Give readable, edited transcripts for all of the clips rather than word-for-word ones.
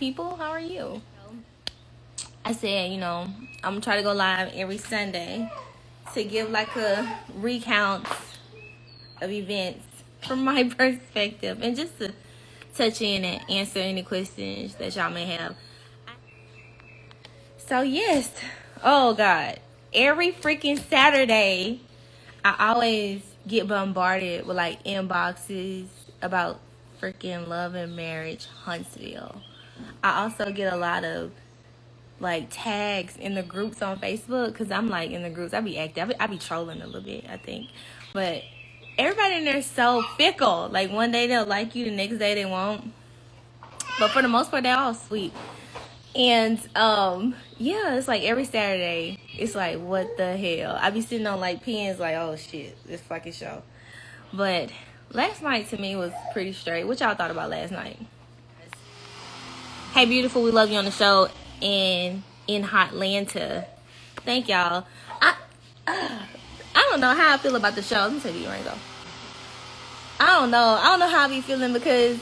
people? How are you? I said, you know, I'm gonna try to go live every Sunday to give like a recount of events from my perspective and just to touch in and answer any questions that y'all may have. So yes, oh God, every freaking Saturday I always get bombarded with like inboxes about freaking Love and Marriage Huntsville. I also get a lot of like tags in the groups on Facebook because I'm like in the groups. I be active. I be trolling a little bit, I think. But everybody in there is so fickle. Like one day they'll like you, the next day they won't. But for the most part, they're all sweet. And yeah, it's like every Saturday, it's like what the hell. I be sitting on like pins like, oh shit, this fucking show. But last night to me was pretty straight. What y'all thought about last night? Hey beautiful, we love you on the show in Hotlanta. Thank y'all. I don't know how I feel about the show. Let me tell you right though. I don't know how I be feeling because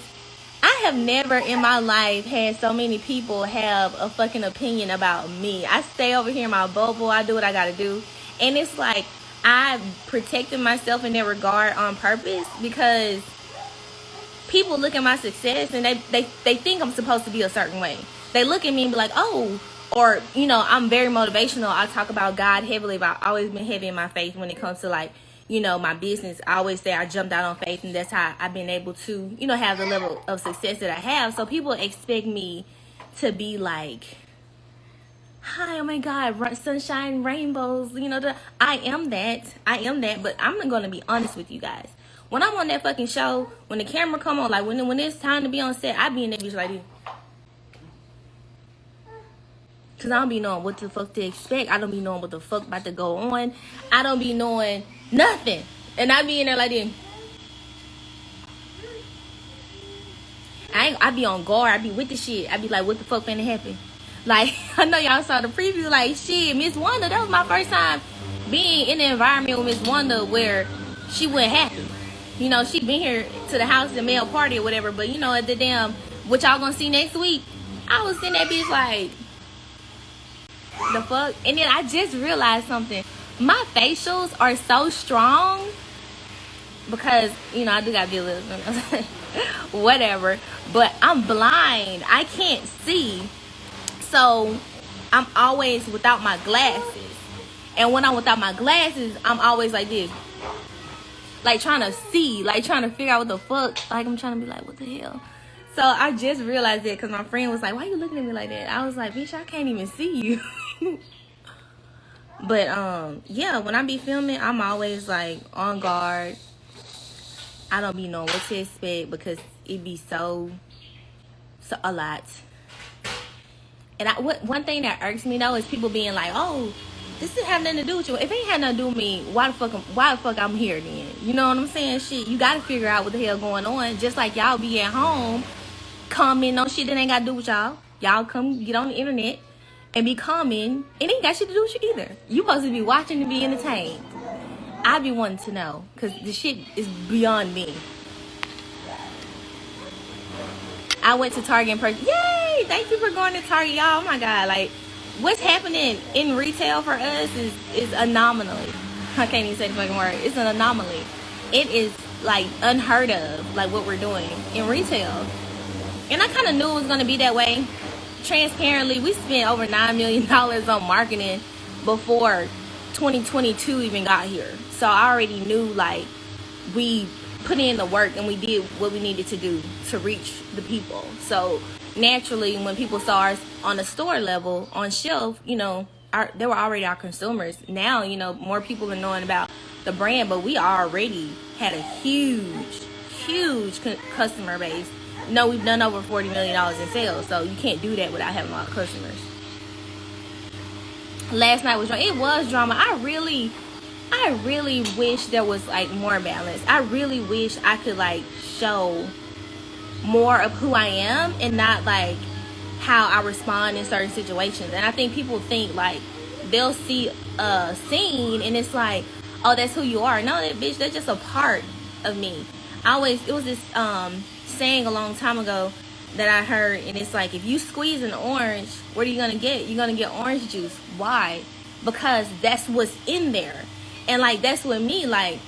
I have never in my life had so many people have a fucking opinion about me. I stay over here in my bubble. I do what I gotta do. And it's like I protected myself in that regard on purpose because people look at my success and they think I'm supposed to be a certain way. They look at me and be like, oh, or, you know, I'm very motivational. I talk about God heavily, but I've always been heavy in my faith when it comes to like, you know, my business. I always say I jumped out on faith and that's how I've been able to, you know, have the level of success that I have. So people expect me to be like, hi, oh my God, sunshine, rainbows, you know, I am that, but I'm going to be honest with you guys. When I'm on that fucking show, when the camera come on, like when it's time to be on set, I be in that bitch like this. Cause I don't be knowing what the fuck to expect. I don't be knowing what the fuck about to go on. I don't be knowing nothing. And I be in there like this. I be on guard. I be with the shit. I be like, what the fuck finna happen? Like, I know y'all saw the preview. Like, shit, Miss Wanda, that was my first time being in the environment with Miss Wanda where she wasn't happy. You know, she been here to the house, the male party or whatever. But, you know, at the damn, what y'all gonna see next week, I was in that bitch like, the fuck? And then I just realized something. My facials are so strong because, you know, I do got to be a little whatever, but I'm blind. I can't see. So I'm always without my glasses. And when I'm without my glasses, I'm always like this. Like trying to see, like trying to figure out what the fuck. Like I'm trying to be like, what the hell? So I just realized it because my friend was like, why you looking at me like that? I was like, bitch, I can't even see you. But yeah, when I be filming, I'm always like on guard. I don't be knowing what to expect because it be so a lot. And one thing that irks me though is people being like, oh, this didn't have nothing to do with you. If it ain't had nothing to do with me, why the fuck I'm here then? You know what I'm saying? Shit, you gotta figure out what the hell going on. Just like y'all be at home commenting on shit that ain't gotta do with y'all. Y'all come get on the internet and be commenting. It ain't got shit to do with you either. You supposed to be watching to be entertained. I be wanting to know because the shit is beyond me. I went to Target in person. Yay! Thank you for going to Target, y'all. Oh my God, like what's happening in retail for us is anomaly. I can't even say the fucking word. It's an anomaly. It is like unheard of, like what we're doing in retail. And I kind of knew it was going to be that way. Transparently, we spent over $9 million on marketing before 2022 even got here. So I already knew like we put in the work and we did what we needed to do to reach the people. So naturally, when people saw us on the store level, on shelf, you know, they were already our consumers. Now, you know, more people are knowing about the brand, but we already had a huge customer base. You know, we've done over $40 million in sales, so you can't do that without having a lot of customers. Last night was drama. It was drama. I really wish there was like more balance. I really wish I could like show more of who I am and not like how I respond in certain situations. And I think people think like they'll see a scene and it's like, oh, that's who you are. No, that bitch, that's just a part of me. It was this saying a long time ago that I heard, and it's like, if you squeeze an orange, what are you gonna get? You're gonna get orange juice. Why? Because that's what's in there. And like, that's what me, like,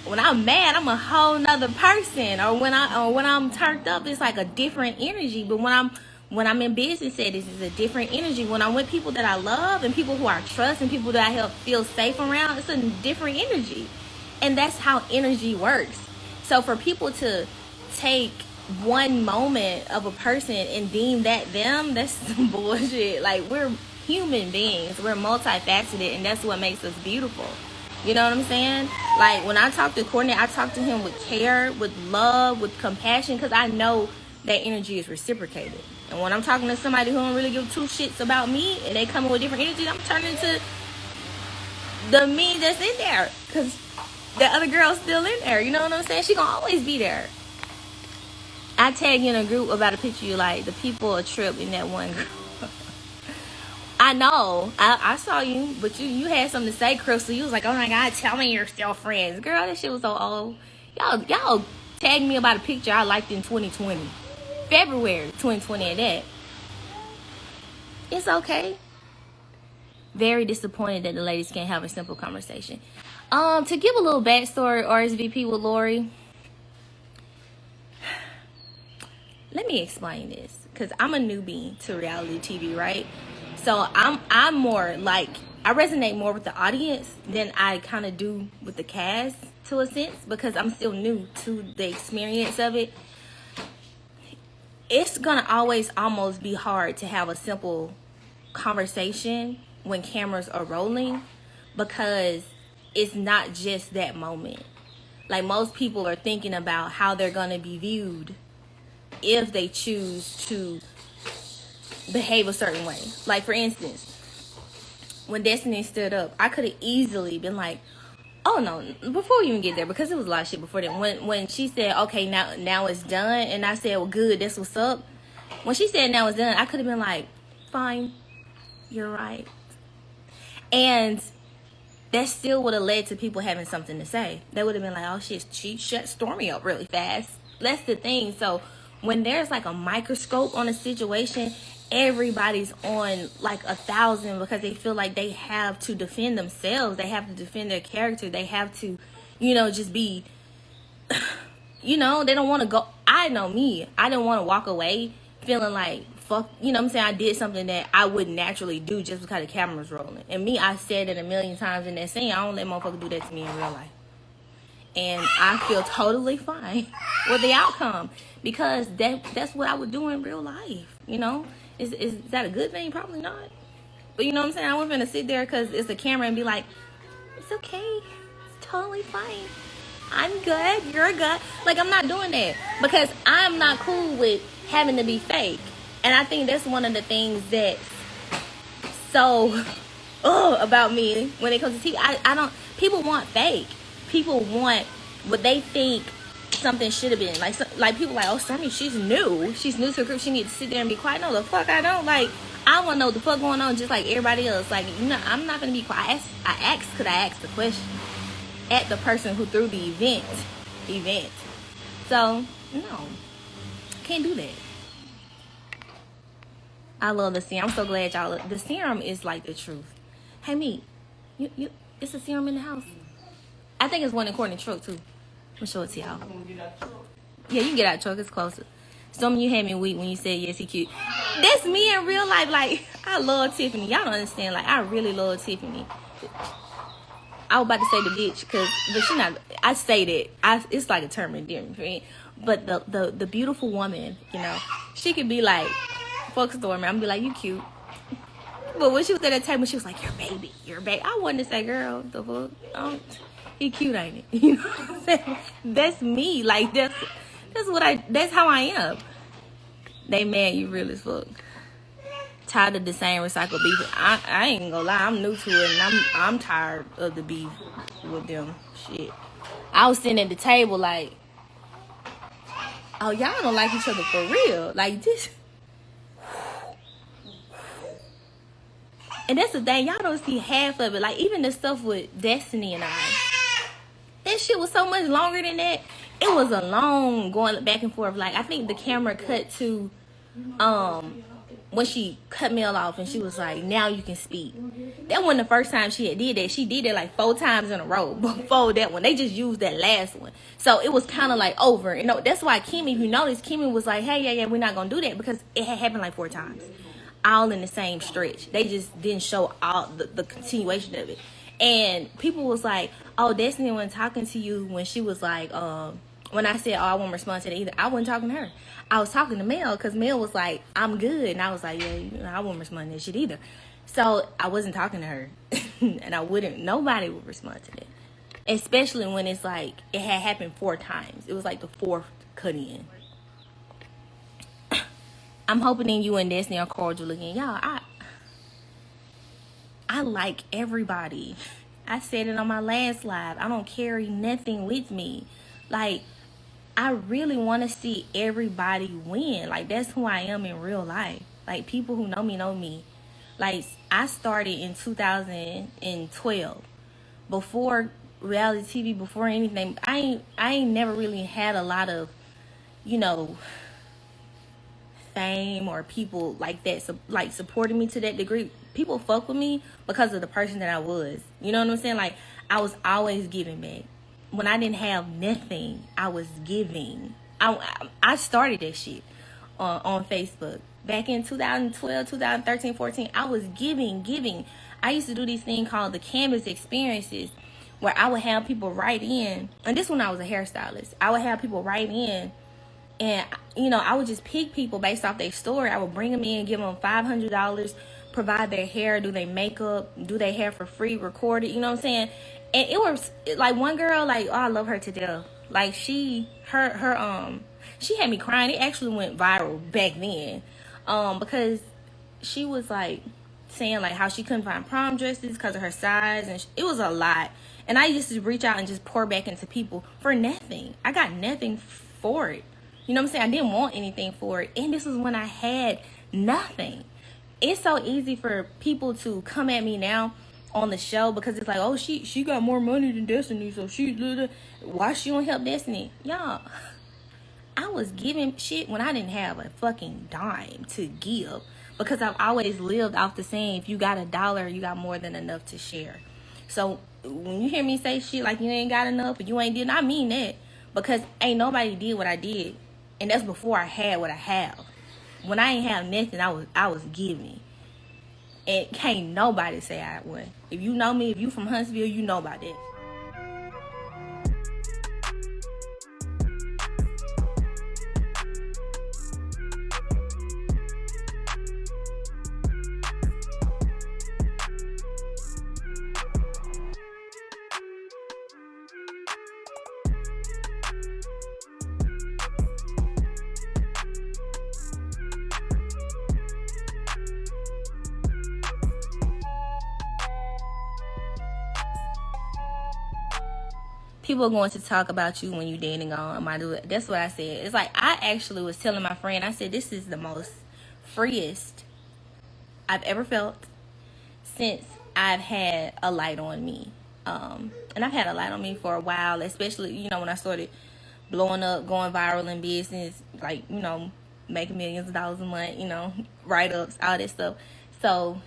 when I'm mad, I'm a whole nother person. Or when I'm turned up, it's like a different energy. But when I'm in business settings, it's a different energy. When I'm with people that I love and people who I trust and people that I help feel safe around, it's a different energy. And that's how energy works. So for people to take one moment of a person and deem that them, that's some bullshit. Like, we're human beings. We're multifaceted, and that's what makes us beautiful. You know what I'm saying? Like, when I talk to Courtney, I talk to him with care, with love, with compassion, because I know that energy is reciprocated. And when I'm talking to somebody who don't really give two shits about me, and they come in with different energy, I'm turning to the me that's in there, because the other girl's still in there. You know what I'm saying? She gonna always be there. I tag you in a group about a picture you like. The people a trip in that one group. I know. I saw you, but you had something to say, Crystal. You was like, oh my God, tell me you're still friends. Girl, that shit was so old. Y'all tagged me about a picture I liked in 2020. February 2020 at that. It's okay. Very disappointed that the ladies can't have a simple conversation. To give a little backstory, RSVP with Lori. Let me explain this, because I'm a newbie to reality TV, right? So I'm more like, I resonate more with the audience than I kind of do with the cast, to a sense, because I'm still new to the experience of it. It's gonna always almost be hard to have a simple conversation when cameras are rolling, because it's not just that moment. Like, most people are thinking about how they're gonna be viewed if they choose to behave a certain way. Like, for instance, when Destiny stood up, I could have easily been like, oh no, before we even get there, because it was a lot of shit before then. When she said, okay, now it's done, and I said, well, good, that's what's up. When she said now it's done, I could have been like, fine, you're right. And that still would have led to people having something to say. They would have been like, oh shit, she shut Stormi up really fast. That's the thing. So when there's like a microscope on a situation, everybody's on like 1,000, because they feel like they have to defend themselves. They have to defend their character. They have to, just be, they don't want to go. I know me. I didn't want to walk away feeling like, fuck, I'm saying, I did something that I wouldn't naturally do just because the camera's rolling. And me, I said it a million times in that scene. I don't let motherfuckers do that to me in real life. And I feel totally fine with the outcome, because that's what I would do in real life. Is that a good thing? Probably not. But you know what I'm saying? I wasn't gonna sit there because it's a camera and be like, it's okay, it's totally fine, I'm good, you're good. Like, I'm not doing that, because I'm not cool with having to be fake. And I think that's one of the things that's so about me when it comes to TV. I don't. People want fake. People want what they think something should have been. Like people like, oh, Stormi, she's new to the group, she needs to sit there and be quiet. No, the fuck I don't. Like, I want to know what the fuck going on, just like everybody else. Like, I'm not gonna be quiet. I asked the question at the person who threw the event. So no, can't do that. I love the serum. I'm so glad y'all. The serum is like the truth. Hey, me, you, it's a serum in the house. I think it's one in Courtney's truck too. I'm show it to y'all. Yeah, you can get out the truck. It's closer. Stormi, you had me weak when you said yes, he cute. That's me in real life. Like, I love Tiffany. Y'all don't understand. Like, I really love Tiffany. I was about to say the bitch, but she not. I say that. It's like a term of endearment for me. But the beautiful woman, she could be like, fuck Stormi. I'm gonna be like, you cute. But when she was at that table, she was like, you're baby. I wanted to say, girl, the fuck. He cute, ain't it? You know what I'm saying? That's me. Like, that's how I am. They mad you real as fuck. Tired of the same recycled beef. I ain't gonna lie, I'm new to it, and I'm tired of the beef with them. Shit. I was sitting at the table like, oh, y'all don't like each other for real. Like, this. And that's the thing, y'all don't see half of it. Like, even the stuff with Destiny and I, that shit was so much longer than that. it was a long going back and forth. Like, I think the camera cut to when she cut Mel off and she was like, now you can speak. That wasn't the first time she had did that. She did it like 4 times in a row before that one. They just used that last one. So it was kind of like over. You know, that's why Kimmy, if you notice, Kimmy was like, hey, yeah, we're not going to do that, because it had happened like 4 times. All in the same stretch. They just didn't show all the continuation of it. And people was like, oh, Destiny wasn't talking to you when she was like, when I said, oh, I won't respond to that either. I wasn't talking to her. I was talking to Mel, because Mel was like, I'm good. And I was like, yeah, I won't respond to that shit either. So I wasn't talking to her. And nobody would respond to that. Especially when it's like, it had happened 4 times. It was like the 4th cut in. I'm hoping in you and Destiny are cordial again. Y'all, I like everybody. I said it on my last live. I don't carry nothing with me. Like, I really want to see everybody win. Like, that's who I am in real life. Like, people who know me know me. Like, I started in 2012. Before reality TV, before anything, I ain't never really had a lot of, you know, fame or people like that, like, supporting me to that degree. People fuck with me because of the person that I was. You know what I'm saying? Like, I was always giving back. When I didn't have nothing, I was giving. I started that shit on Facebook. Back in 2012, 2013, 14, I was giving. I used to do these things called the Canvas Experiences, where I would have people write in. And this when I was a hairstylist. I would have people write in. And, you know, I would just pick people based off their story. I would bring them in, give them $500, provide their hair, do their makeup, do their hair for free, record it, you know what I'm saying? And it was, like, one girl, like, oh, I love her to death. Like, she had me crying. It actually went viral back then. Because she was, like, saying, like, how she couldn't find prom dresses because of her size. And it was a lot. And I used to reach out and just pour back into people for nothing. I got nothing for it. You know what I'm saying? I didn't want anything for it. And this was when I had nothing. It's so easy for people to come at me now on the show because it's like, oh, she got more money than Destiny, so why she don't help Destiny? Y'all, I was giving shit when I didn't have a fucking dime to give, because I've always lived off the saying, if you got $1, you got more than enough to share. So when you hear me say shit like you ain't got enough or you ain't did, I mean that, because ain't nobody did what I did. And that's before I had what I have. When I ain't have nothing, I was giving. And can't nobody say I won. If you know me, if you from Huntsville, you know about that. People are going to talk about you when you dead and gone. That's what I said. It's like, I actually was telling my friend, I said, this is the most freest I've ever felt since I've had a light on me. And I've had a light on me for a while, especially, you know, when I started blowing up, going viral in business, like, you know, making millions of dollars a month, you know, write-ups, all that stuff. So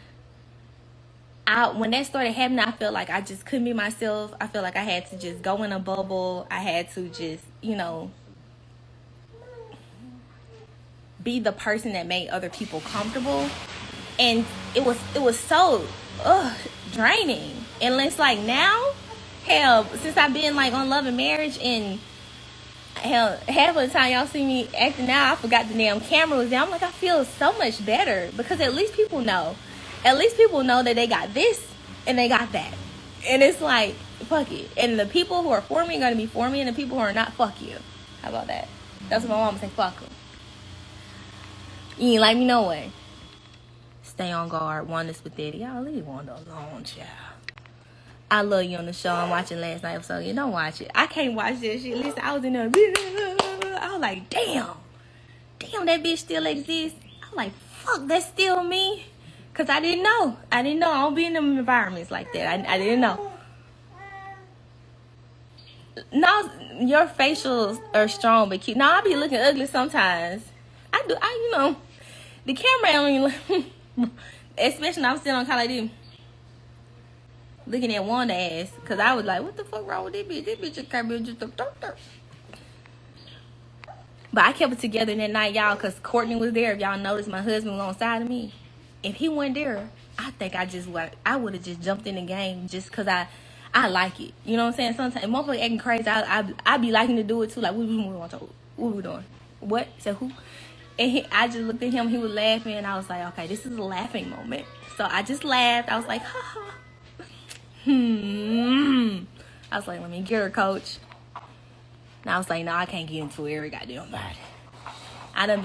when that started happening, I felt like I just couldn't be myself. I felt like I had to just go in a bubble. I had to just, you know, be the person that made other people comfortable. And it was so draining. And it's like now, hell, since I've been like on Love and Marriage, and hell, half of the time y'all see me acting out, I forgot the damn camera was down. I'm like, I feel so much better, because at least people know. At least people know that they got this and they got that. And it's like, fuck it. And the people who are for me are going to be for me, and the people who are not, fuck you. How about that? That's what my mama say, fuck them. You ain't like me no way. Stay on guard. Oneness with Daddy. Y'all leave one alone, child. I love you on the show. I'm watching last night episode. You don't watch it. I can't watch that shit. Listen, I was in there. I was like, damn, that bitch still exists. I was like, fuck, that's still me. Because I didn't know. I don't be in them environments like that. I didn't know. No, your facials are strong but cute. No, I be looking ugly sometimes. I do. The camera, especially when I was sitting on Karla Pace, looking at Wanda ass, cause I was like, what the fuck wrong with this bitch? This bitch just can't be just a dirt. But I kept it together that night, y'all, cause Courtney was there. If y'all noticed, my husband was on side of me. If he wasn't there, I think I would have just jumped in the game just cause I like it. You know what I'm saying? Sometimes if motherfuckers acting crazy, I be liking to do it too. Like, what we doing? What? So who? And I just looked at him. He was laughing, and I was like, okay, this is a laughing moment. So I just laughed. I was like, ha ha. I was like, let me get her, coach. And I was like, no, I can't get into every goddamn body. I done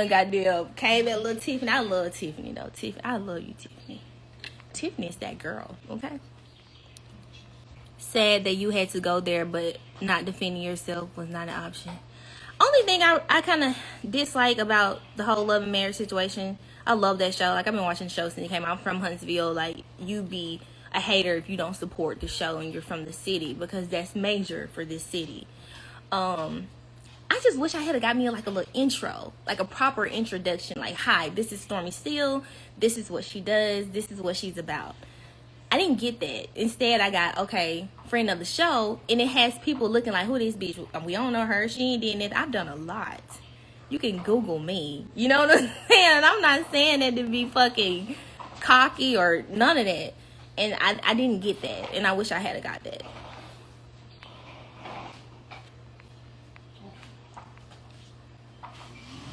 goddamn came at little Tiffany. I love Tiffany though. I love you, Tiffany. Tiffany is that girl, okay? Sad that you had to go there, but not defending yourself was not an option. Only thing I kind of dislike about the whole love and marriage situation, I love that show. Like, I've been watching the show since it came out. I'm from Huntsville. Like, you be a hater if you don't support the show and you're from the city, because that's major for this city. I just wish I had got me like a little intro, like a proper introduction. Like, hi, this is Stormi Steele. This is what she does. This is what she's about. I didn't get that. Instead, I got, okay, friend of the show, and it has people looking like, who this bitch? We don't know her. She ain't did nothing. I've done a lot. You can Google me. You know what I'm saying? I'm not saying that to be fucking cocky or none of that. And I didn't get that, and I wish I had got that.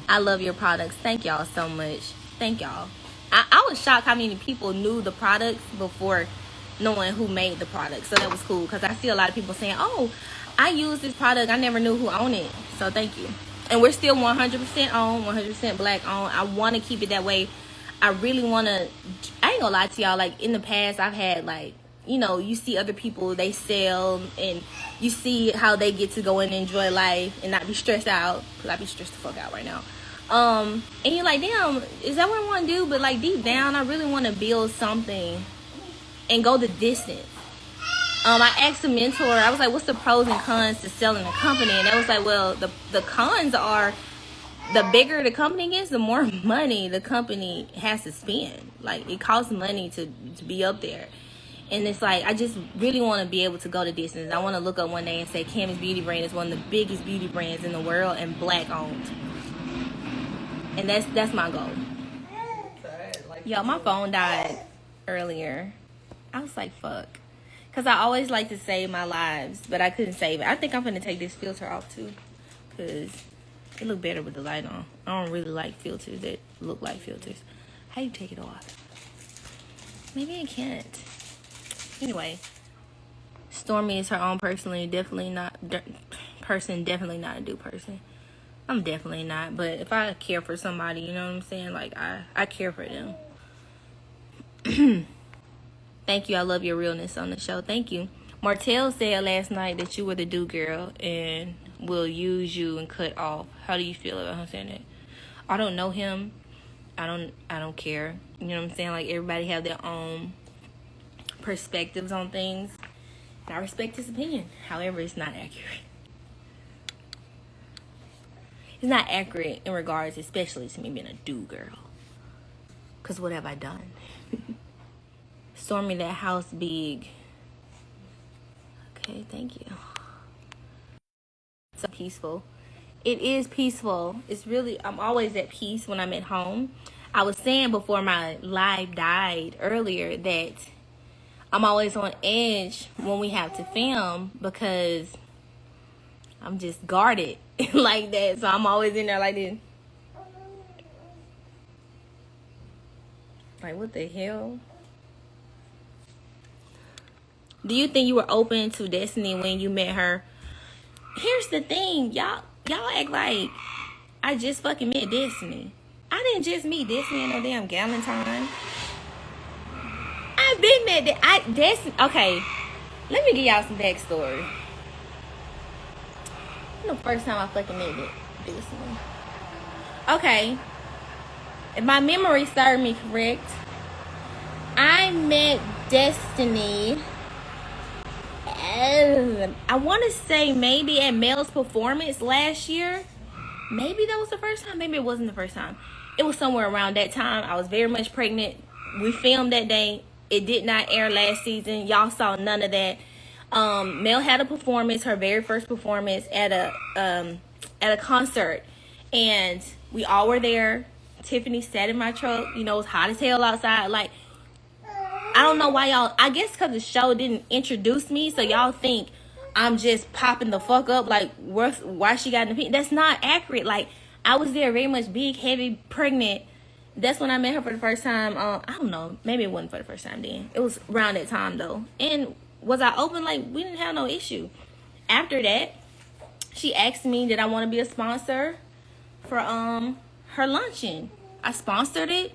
I love your products. Thank y'all so much. Thank y'all. I was shocked how many people knew the products before knowing who made the product. So that was cool, because I see a lot of people saying, oh, I use this product. I never knew who owned it. So thank you. And we're still 100% on, 100% black on. I want to keep it that way. I really want to, I ain't gonna lie to y'all, like in the past I've had like, you know, you see other people, they sell, and you see how they get to go and enjoy life and not be stressed out, because I be stressed the fuck out right now. And you're like, damn, is that what I want to do? But like deep down, I really want to build something and go the distance. I asked a mentor, I was like, what's the pros and cons to selling a company? And I was like, well, the cons are, the bigger the company gets, the more money the company has to spend. Like, it costs money to be up there. And it's like, I just really want to be able to go the distance. I want to look up one day and say, Cammy's Beauty Brand is one of the biggest beauty brands in the world and black owned. And that's my goal. Yo, my phone died earlier. I was like, fuck. Because I always like to save my lives, but I couldn't save it. I think I'm going to take this filter off too, because it look better with the light on. I don't really like filters that look like filters. How do you take it off? Maybe I can't. Anyway, Stormi is her own person, definitely not a do person. I'm definitely not, but if I care for somebody, you know what I'm saying? Like, I care for them. Thank you. I love your realness on the show. Thank you. Martel said last night that you were the do girl and will use you and cut off. How do you feel about him saying that? I don't know him. I don't care. You know what I'm saying? Like, everybody have their own perspectives on things. And I respect his opinion. However, it's not accurate. It's not accurate in regards, especially to me being a do girl. Because what have I done? Stormi, that house big. Okay, thank you. So peaceful. It is peaceful. It's really, I'm always at peace when I'm at home. I was saying before my live died earlier that I'm always on edge when we have to film, because I'm just guarded like that. So I'm always in there like this. Like, what the hell? Do you think you were open to Destiny when you met her? Here's the thing. Y'all act like I just fucking met Destiny. I didn't just meet Destiny in no damn Galentine. I've been met Destiny. Okay, let me give y'all some backstory. The first time I fucking met Destiny. Okay, if my memory served me correct, I met Destiny I want to say maybe at Mel's performance last year. Maybe that was the first time. Maybe it wasn't the first time. It was somewhere around that time. I was very much pregnant. We filmed that day. It did not air last season. Y'all saw none of that. Mel had a performance, her very first performance at a concert, and we all were there. Tiffany sat in my truck. You know, it was hot as hell outside. Like, I don't know why y'all, I guess because the show didn't introduce me, so y'all think I'm just popping the fuck up, like, why she got an opinion. That's not accurate. Like, I was there very much big, heavy, pregnant. That's when I met her for the first time. I don't know, maybe it wasn't for the first time then. It was around that time though. And was I open? Like, we didn't have no issue. After that, she asked me, did I want to be a sponsor for her luncheon. I sponsored it.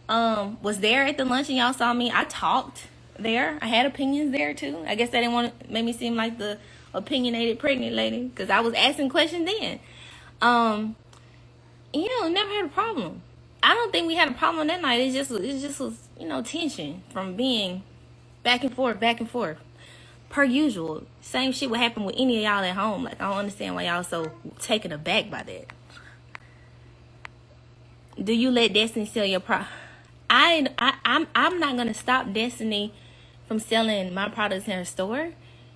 Was there at the luncheon. Y'all saw me. I talked there. I had opinions there too. I guess they didn't want to make me seem like the opinionated pregnant lady because I was asking questions then. Never had a problem. I don't think we had a problem that night. It just was, tension from being back and forth. Per usual. Same shit would happen with any of y'all at home. Like, I don't understand why y'all so taken aback by that. Do you let Destiny sell your product? I'm not gonna stop Destiny from selling my products in her store.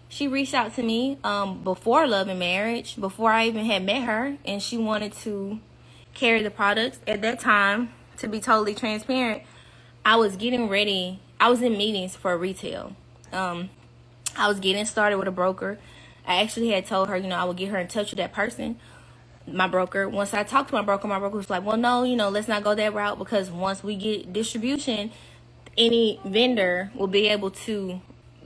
She reached out to me before Love and Marriage, before I even had met her, and she wanted to carry the products. At that time, to be totally transparent, I was getting ready. I was in meetings for retail. I was getting started with a broker. I actually had told her, I would get her in touch with that person, my broker. Once I talked to my broker was like, well, no, let's not go that route, because once we get distribution, any vendor will be able to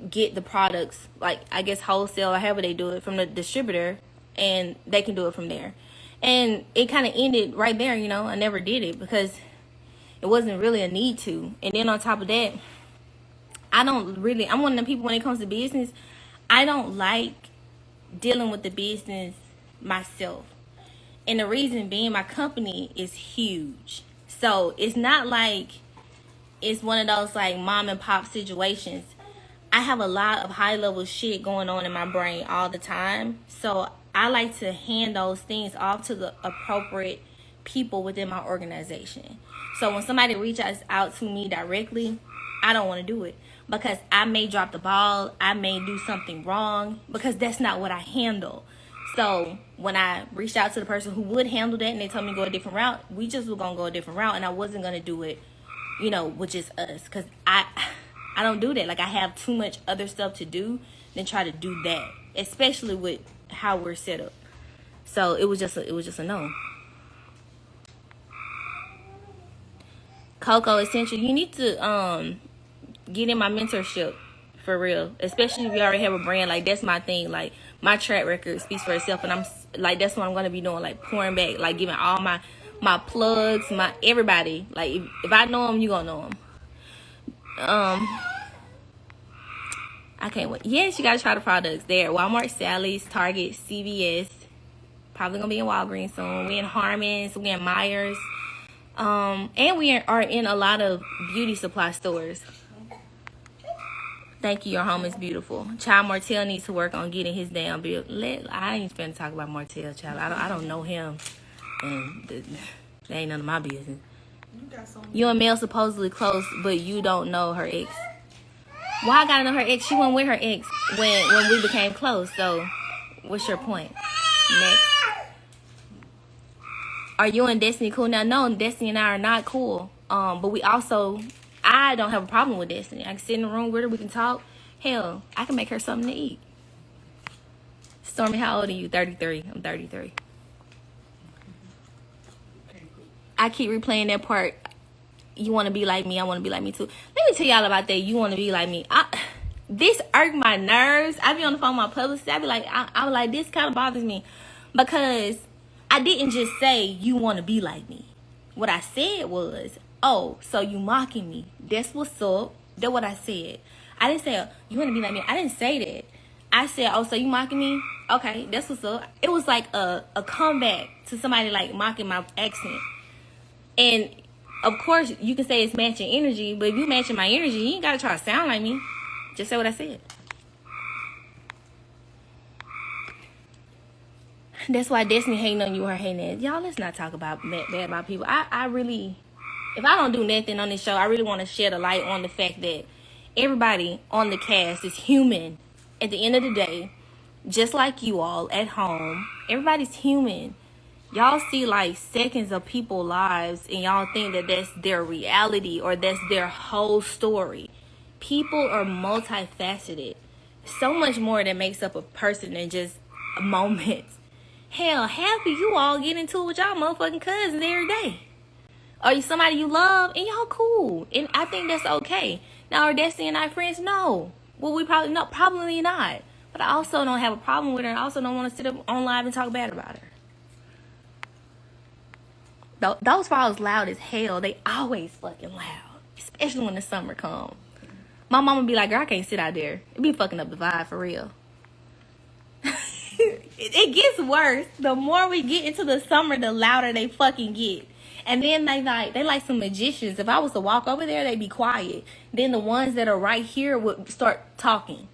get the products, like, I guess wholesale or however they do it, from the distributor, and they can do it from there. And it kind of ended right there. I never did it because it wasn't really a need to. And then on top of that, I'm one of the people when it comes to business, I don't like dealing with the business myself. And the reason being, my company is huge. So it's not like it's one of those like mom and pop situations. I have a lot of high level shit going on in my brain all the time. So I like to hand those things off to the appropriate people within my organization. So when somebody reaches out to me directly, I don't want to do it because I may drop the ball. I may do something wrong because that's not what I handle. So when I reached out to the person who would handle that and they told me to go a different route, we just were going to go a different route, and I wasn't going to do it, with just us, because I don't do that. Like, I have too much other stuff to do than try to do that, especially with how we're set up. So it was just a no. Coco Essential, you need to get in my mentorship for real, especially if you already have a brand. Like, that's my thing. Like, my track record speaks for itself, and I'm like, that's what I'm gonna be doing, like pouring back, like giving all my plugs, my everybody. Like, if I know them, you gonna know them. I can't wait. Yes, you gotta try the products. They're at Walmart, Sally's, Target, CVS. Probably gonna be in Walgreens soon. We in Harmon's, we in Myers, and we are in a lot of beauty supply stores. Thank you. Your home is beautiful. Child Martel needs to work on getting his damn bill. I ain't finna talk about Martel, child. I don't know him, and that ain't none of my business. You and Mel supposedly close, but you don't know her ex. Why I gotta know her ex? She went with her ex when we became close. So, what's your point? Next. Are you and Destiny cool now? No, Destiny and I are not cool. But we also, I don't have a problem with Destiny. I can sit in the room with her. We can talk. Hell, I can make her something to eat. Stormi, how old are you? 33. I'm 33. I keep replaying that part. You want to be like me. I want to be like me too. Let me tell y'all about that. You want to be like me. This irked my nerves. I be on the phone with my publicist. I be like, I'm like, this kind of bothers me. Because I didn't just say, you want to be like me. What I said was, oh, so you mocking me. That's what's up. That's what I said. I didn't say, you want to be like me. I didn't say that. I said, oh, so you mocking me? Okay, that's what's up. It was like a comeback to somebody like mocking my accent. And of course, you can say it's matching energy, but if you matching my energy, you ain't got to try to sound like me. Just say what I said. That's why Destiny hating on you or hating it. Y'all, let's not talk about bad about people. I really, if I don't do nothing on this show, I really want to shed a light on the fact that everybody on the cast is human. At the end of the day, just like you all at home, everybody's human. Y'all see like seconds of people's lives and y'all think that that's their reality or that's their whole story. People are multifaceted. So much more that makes up a person than just a moment. Hell, half of you all get into it with y'all motherfucking cousins every day. Or you somebody you love and y'all cool. And I think that's okay. Now, are Destiny and I friends? No. Well, we probably not. Probably not. But I also don't have a problem with her. I also don't want to sit up on live and talk bad about her. Those files loud as hell. They always fucking loud. Especially when the summer comes. My mama be like, girl, I can't sit out there. It be fucking up the vibe for real. It gets worse. The more we get into the summer, the louder they fucking get. And then they like some magicians. If I was to walk over there, they'd be quiet. Then the ones that are right here would start talking.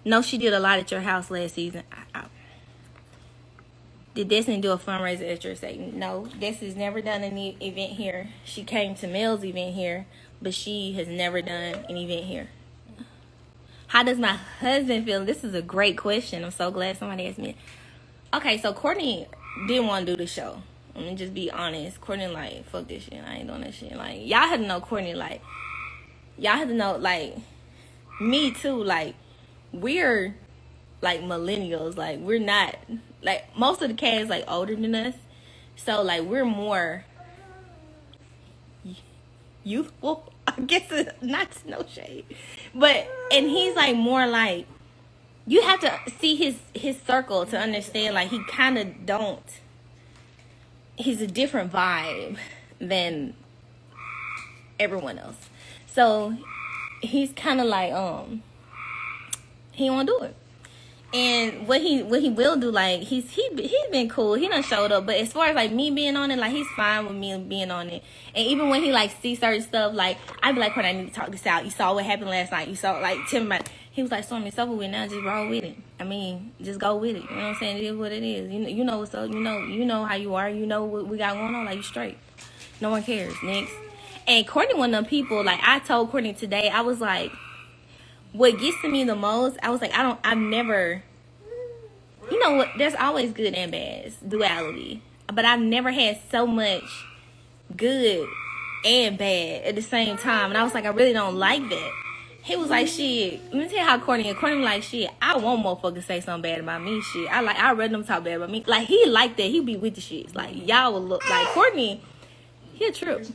No, she did a lot at your house last season. Did Destiny do a fundraiser at your state? No, Destiny's never done an event here. She came to Mel's event here, but she has never done an event here. How does my husband feel? This is a great question. I'm so glad somebody asked me. Okay, so Courtney didn't want to do the show. Let me just be honest. Courtney like, fuck this shit. I ain't doing that shit. Like, y'all had to know Courtney, like, y'all had to know, like, me too. Like, we're, like, millennials. Like, we're not, like, most of the cast, like, older than us. So, like, we're more youthful. I guess it's not no shade. But, and he's, like, more, like, you have to see his circle to understand, like, he kind of don't. He's a different vibe than everyone else. So, he's kind of like, he won't do it. And what he will do, like, he's been cool. He done showed up. But as far as, like, me being on it, like, he's fine with me being on it. And even when he, like, sees certain stuff, like, I'd be like, "Courtney, I need to talk this out. You saw what happened last night. You saw, like, tell me about it." He was like, "Stormi, it's over with now. Just roll with it. I mean, just go with it. You know what I'm saying? It is what it is. You know what's up. You know how you are. You know what we got going on. Like, you straight. No one cares. Next." And Courtney, one of them people, like, I told Courtney today, I was like, what gets to me the most, I was like, I've never, you know what, there's always good and bad, duality. But I've never had so much good and bad at the same time. And I was like, I really don't like that. He was like, shit, let me tell you how Courtney was like, shit, I want motherfuckers say something bad about me, shit. I read them talk bad about me. Like, he like that. He be with the shit. Like, y'all will look, like, Courtney, he a trip.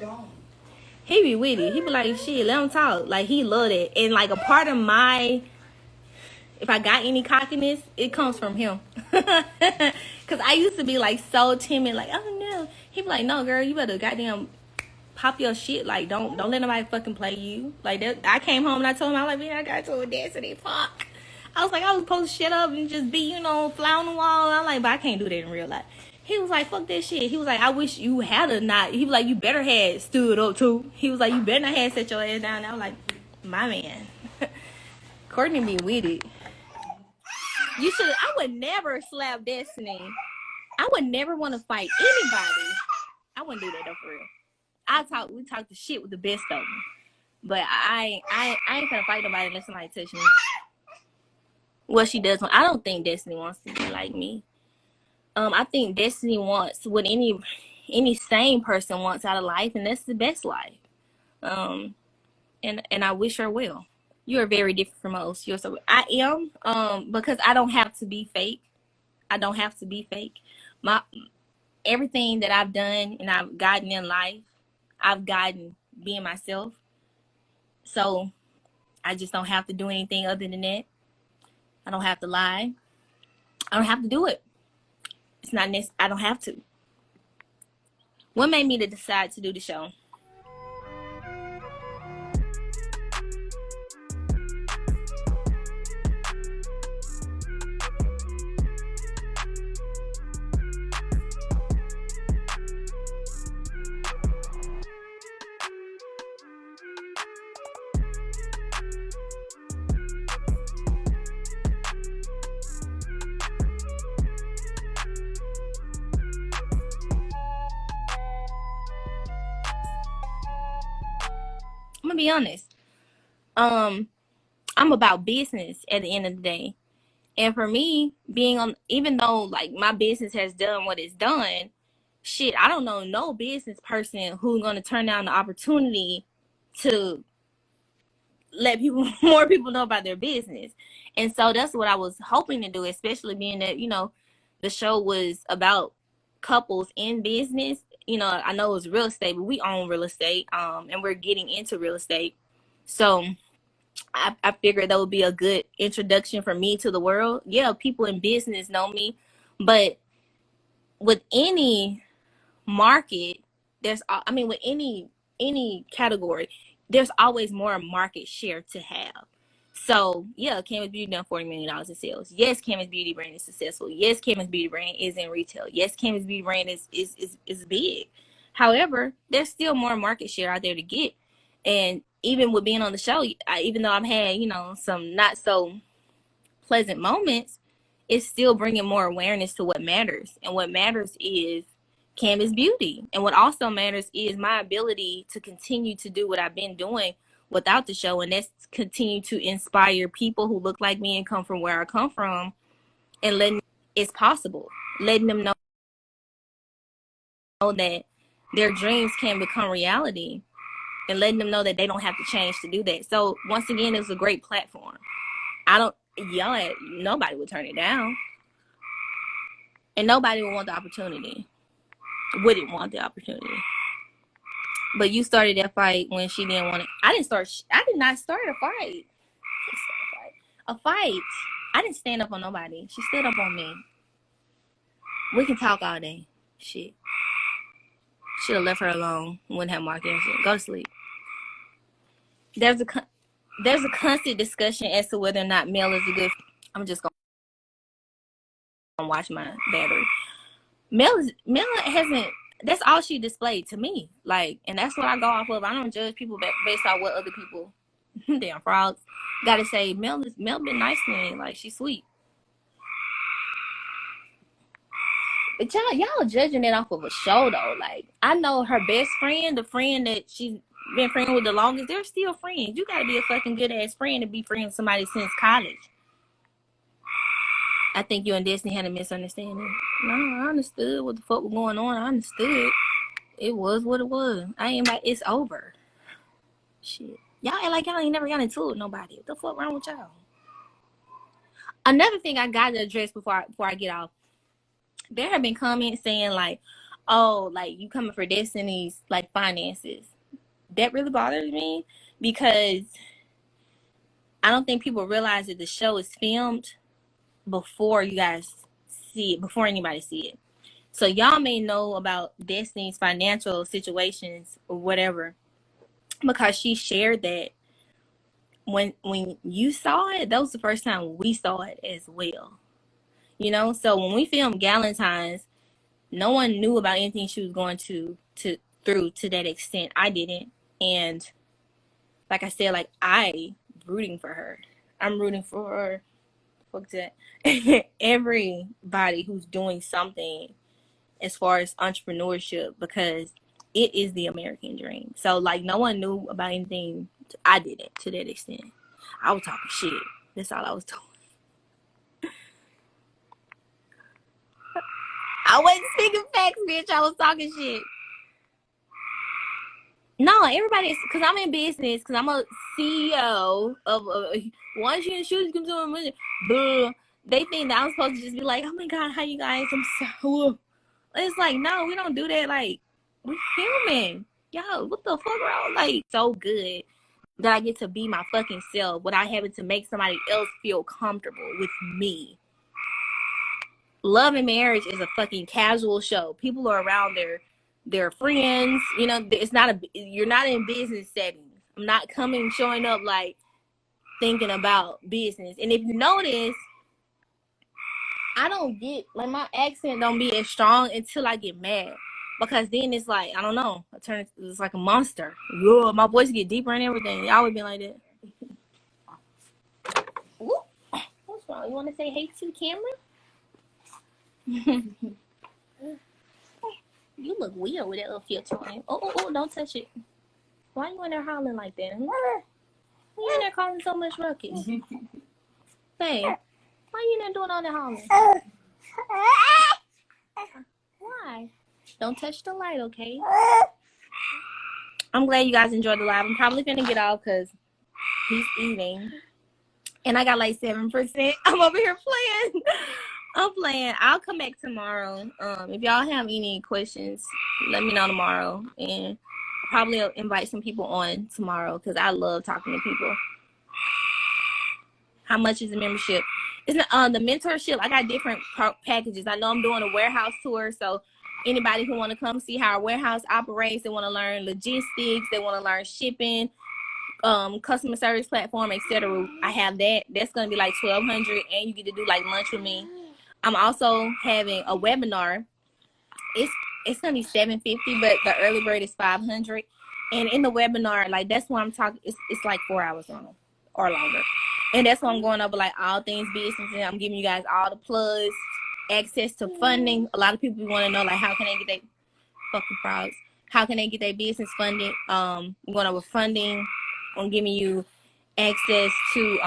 He be with it. He be like, shit, let him talk. Like, he love it. And, like, a part of my, if I got any cockiness, it comes from him. Because I used to be, like, so timid. Like, oh, no. He be like, no, girl, you better goddamn pop your shit. Like, don't let nobody fucking play you. Like, that, I came home and I told him, I was like, man, I got to a Destiny. Fuck. I was like, I was supposed to shut up and just be, fly on the wall. I'm like, but I can't do that in real life. He was like, fuck that shit. He was like, I wish you had a not. He was like, you better had stood up too. He was like, you better not have set your ass down. And I was like, my man. Courtney be with it. You should. I would never slap Destiny. I would never want to fight anybody. I wouldn't do that though, for real. We talk the shit with the best of them. But I ain't gonna fight nobody unless somebody touch me. Well, she does. I don't think Destiny wants to be like me. I think Destiny wants what any sane person wants out of life, and that's the best life. And I wish her well. You are very different from most. I am, because I don't have to be fake. I don't have to be fake. Everything that I've done and I've gotten in life, I've gotten being myself. So I just don't have to do anything other than that. I don't have to lie. I don't have to do it. It's not necessary. I don't have to. What made me to decide to do the show? I'm gonna be honest. I'm about business at the end of the day. And for me, being on, even though like my business has done what it's done, shit, I don't know no business person who's gonna turn down the opportunity to let people more people know about their business. And so that's what I was hoping to do, especially being that, you know, the show was about couples in business. You know, I know it was real estate, but we own real estate, and we're getting into real estate. So I figured that would be a good introduction for me to the world. Yeah, people in business know me, but with any market, I mean, with any category, there's always more market share to have. So yeah, Canvas Beauty done $40 million in sales. Yes, Canvas Beauty brand is successful. Yes, Canvas Beauty brand is in retail. Yes, Canvas Beauty brand is big. However, there's still more market share out there to get. And even with being on the show, even though I've had, you know, some not so pleasant moments, it's still bringing more awareness to what matters. And what matters is Canvas Beauty. And what also matters is my ability to continue to do what I've been doing without the show. And that's continue to inspire people who look like me and come from where I come from, and letting it's possible. Letting them know that their dreams can become reality, and letting them know that they don't have to change to do that. So once again, it's a great platform. Nobody would turn it down. And nobody would want the opportunity. Wouldn't want the opportunity. But you started that fight when she didn't want it. I did not start a fight. A fight. I didn't stand up on nobody. She stood up on me. We can talk all day. Shit. Should have left her alone. Wouldn't have Mark answer. Go to sleep. There's a constant discussion as to whether or not Mel is a good. I'm just gonna watch my battery. Mel hasn't. That's all she displayed to me. Like, and that's what I go off of. I don't judge people based on what other people, damn frogs, gotta say. Mel been nice to me. Like, she's sweet. But y'all judging it off of a show though. Like, I know her best friend, the friend that she's been friends with the longest, they're still friends. You gotta be a fucking good ass friend to be friends with somebody since college. I think you and Destiny had a misunderstanding. No, I understood what the fuck was going on. I understood. It was what it was. I ain't like, it's over. Shit. Y'all act like y'all ain't never got into it with nobody. What the fuck wrong with y'all? Another thing I got to address before I get off. There have been comments saying like, oh, like you coming for Destiny's like finances. That really bothers me because I don't think people realize that the show is filmed before you guys see it, before anybody see it. So y'all may know about Destiny's financial situations or whatever because she shared that when you saw it. That was the first time we saw it as well. You know, so when we filmed Galentine's, no one knew about anything she was going to through to that extent. I didn't. And like I said, like I rooting for her. I'm rooting for her. What's that? Everybody who's doing something as far as entrepreneurship, because it is the American dream. So like no one knew about anything. I didn't to that extent. I was talking shit. That's all I was doing. I wasn't speaking facts, bitch. I was talking shit. No, everybody, because I'm in business, because I'm a CEO of once you in shoes consumer money, they think that I'm supposed to just be like, oh my God, how you guys? I'm so. It's like, no, we don't do that. Like, we're human. Yo, what the fuck wrong? Like, so good that I get to be my fucking self without having to make somebody else feel comfortable with me. Love and Marriage is a fucking casual show. People are around their friends. You know, it's not you're not in business settings. I'm not showing up like thinking about business. And if you notice, I don't get, like, my accent don't be as strong until I get mad. Because then it's like, I don't know, it's like a monster. Yeah, my voice get deeper and everything. Y'all would be like that. Ooh, what's wrong? You want to say hey to the camera? You look weird with that little filter on. Oh, don't touch it. Why you in there hollering like that? Why you in there causing so much ruckus? Hey, why you in there doing all that hollering? Why? Don't touch the light, okay? I'm glad you guys enjoyed the live. I'm probably finna get off because he's eating. And I got like 7%. I'm over here playing. I'm playing. I'll come back tomorrow. If y'all have any questions, let me know tomorrow. And probably invite some people on tomorrow because I love talking to people. How much is the membership? It's the mentorship. I got different packages. I know I'm doing a warehouse tour, so anybody who want to come see how our warehouse operates, they want to learn logistics, they want to learn shipping, customer service platform, etc. I have that. That's gonna be like $1,200, and you get to do like lunch with me. I'm also having a webinar. It's gonna be $750, but the early bird is $500. And in the webinar, like that's what I'm talking. It's like 4 hours long or longer. And that's why I'm going over like all things business, and I'm giving you guys all the plugs, access to funding. A lot of people want to know like how can they get their fucking frogs? How can they get their business funded? I'm going over funding. I'm giving you access to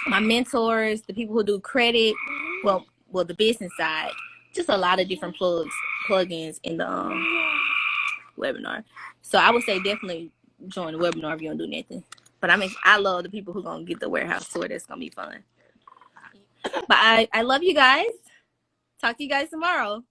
my mentors, the people who do credit, well the business side. Just a lot of different plugins in the webinar. So I would say definitely join the webinar if you don't do nothing. But I love the people who gonna get the warehouse tour. That's gonna be fun. But I love you guys. Talk to you guys tomorrow.